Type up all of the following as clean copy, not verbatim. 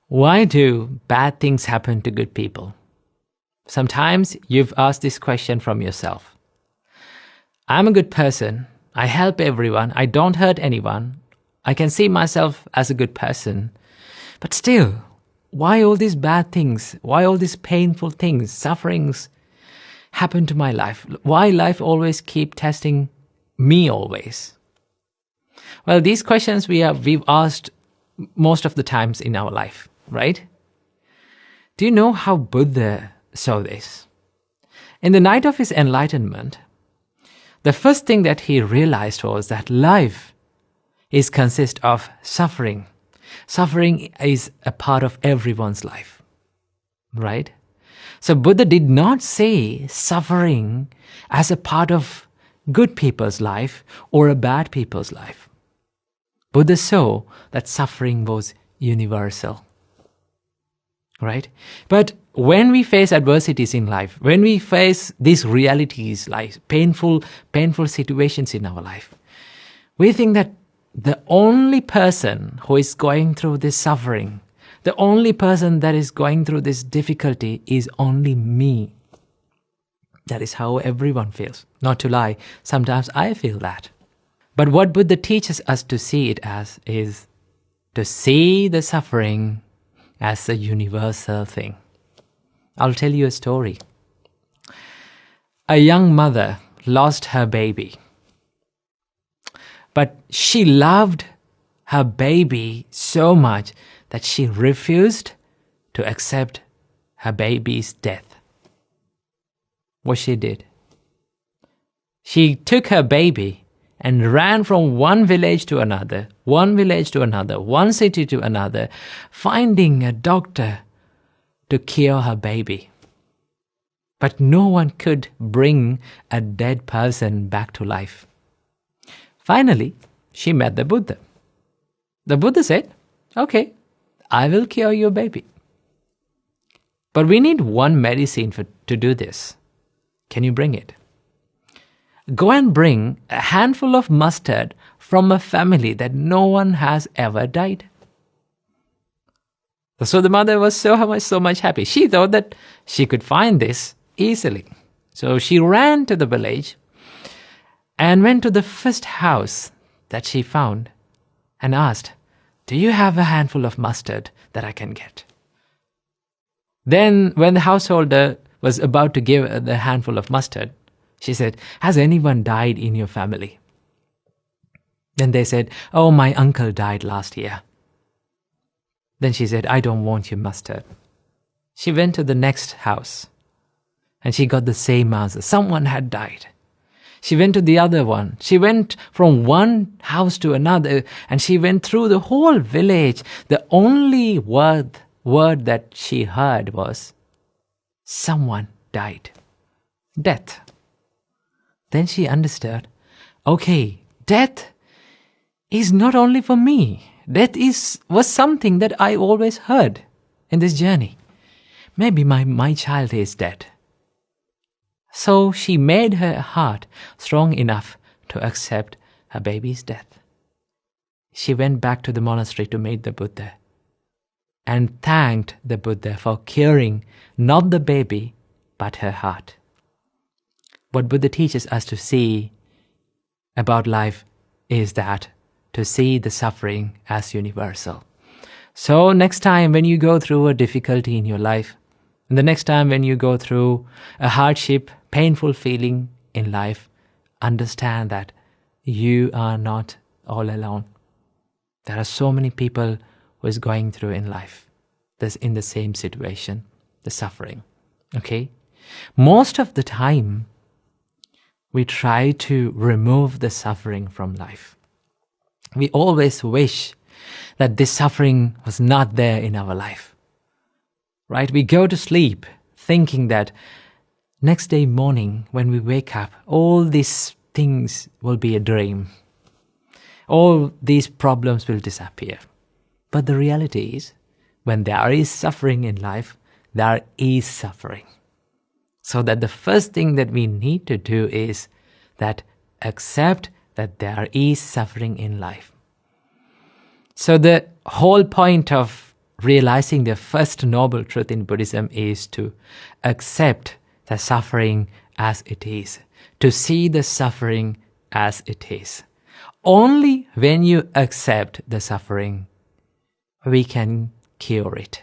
Why do bad things happen to good people? Sometimes you've asked this question from yourself. I'm a good person. I help everyone. I don't hurt anyone. I can see myself as a good person. But still, why all these bad things? Why all these painful things, sufferings happen to my life? Why life always keep testing me always? Well, these questions we've asked most of the times in our life, right? Do you know how Buddha saw this? In the night of his enlightenment, the first thing that he realized was that life consists of suffering. Suffering is a part of everyone's life, right? So Buddha did not say suffering as a part of good people's life or a bad people's life. Buddha saw that suffering was universal, right? But when we face adversities in life, when we face these realities like painful situations in our life, we think that the only person who is going through this suffering, the only person that is going through this difficulty is only me. That is how everyone feels. Not to lie, sometimes I feel that. But what Buddha teaches us to see it as is to see the suffering as a universal thing. I'll tell you a story. A young mother lost her baby. But she loved her baby so much that she refused to accept her baby's death. What she did? She took her baby and ran from one village to another, one city to another, finding a doctor to cure her baby. But no one could bring a dead person back to life. Finally, she met the Buddha. The Buddha said, "Okay, I will cure your baby. But we need one medicine to do this. Can you bring it? Go and bring a handful of mustard from a family that no one has ever died." So the mother was so much happy. She thought that she could find this easily. So she ran to the village and went to the first house that she found and asked, "Do you have a handful of mustard that I can get?" Then when the householder was about to give the handful of mustard, she said, "Has anyone died in your family?" Then they said, "Oh, my uncle died last year." Then she said, "I don't want your mustard." She went to the next house and she got the same answer. Someone had died. She went to the other one. She went from one house to another and she went through the whole village. The only word that she heard was, "Someone died." Death. Then she understood, okay, death is not only for me. Death was something that I always heard in this journey. Maybe my child is dead. So she made her heart strong enough to accept her baby's death. She went back to the monastery to meet the Buddha and thanked the Buddha for curing not the baby, but her heart. What Buddha teaches us to see about life is that to see the suffering as universal. So next time when you go through a difficulty in your life, and the next time when you go through a hardship, painful feeling in life, understand that you are not all alone. There are so many people who is going through in life that's in the same situation, the suffering. Okay? Most of the time, we try to remove the suffering from life. We always wish that this suffering was not there in our life. Right? We go to sleep thinking that next day morning when we wake up, all these things will be a dream. All these problems will disappear. But the reality is, when there is suffering in life, there is suffering. So that the first thing that we need to do is that accept that there is suffering in life. So the whole point of realizing the first noble truth in Buddhism is to accept the suffering as it is, to see the suffering as it is. Only when you accept the suffering, we can cure it.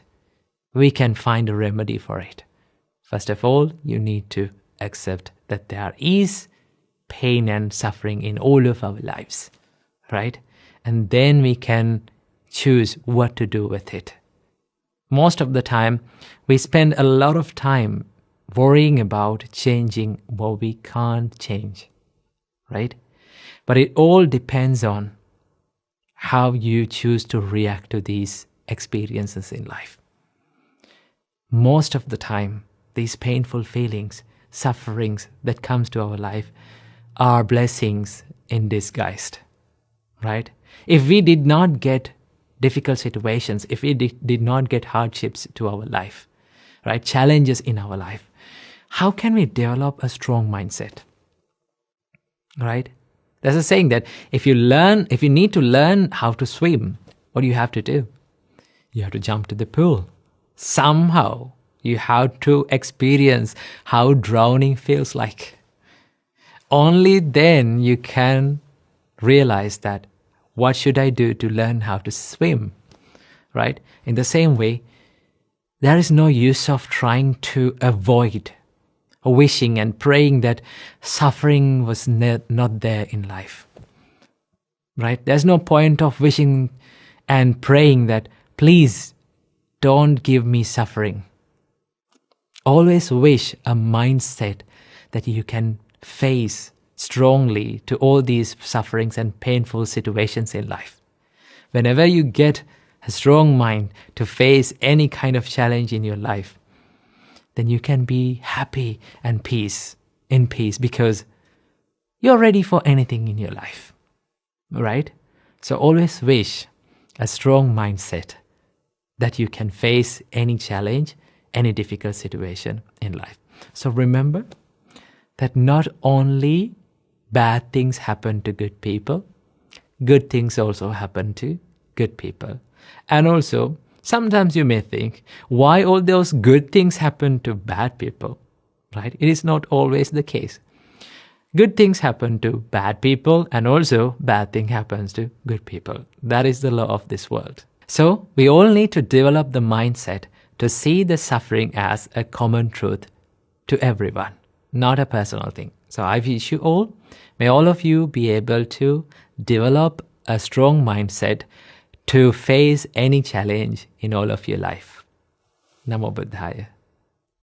We can find a remedy for it. First of all, you need to accept that there is pain and suffering in all of our lives, right? And then we can choose what to do with it. Most of the time, we spend a lot of time worrying about changing what we can't change, right? But it all depends on how you choose to react to these experiences in life. Most of the time, these painful feelings, sufferings that comes to our life are blessings in disguise, right? If we did not get difficult situations, if we did not get hardships to our life, right, challenges in our life, how can we develop a strong mindset, right? There's a saying that if you need to learn how to swim, what do you have to do? You have to jump to the pool. Somehow, you have to experience how drowning feels like. Only then you can realize that, what should I do to learn how to swim, right? In the same way, there is no use of trying to avoid, wishing and praying that suffering was not there in life, right? There's no point of wishing and praying that, please don't give me suffering. Always wish a mindset that you can face strongly to all these sufferings and painful situations in life. Whenever you get a strong mind to face any kind of challenge in your life, then you can be happy and in peace, because you're ready for anything in your life, right? So always wish a strong mindset that you can face any challenge, any difficult situation in life. So remember that not only bad things happen to good people, good things also happen to good people. And also, sometimes you may think, why all those good things happen to bad people, right? It is not always the case. Good things happen to bad people, and also bad thing happens to good people. That is the law of this world. So we all need to develop the mindset to see the suffering as a common truth to everyone, not a personal thing. So I wish you all, may all of you be able to develop a strong mindset to face any challenge in all of your life. Namo Buddhaya.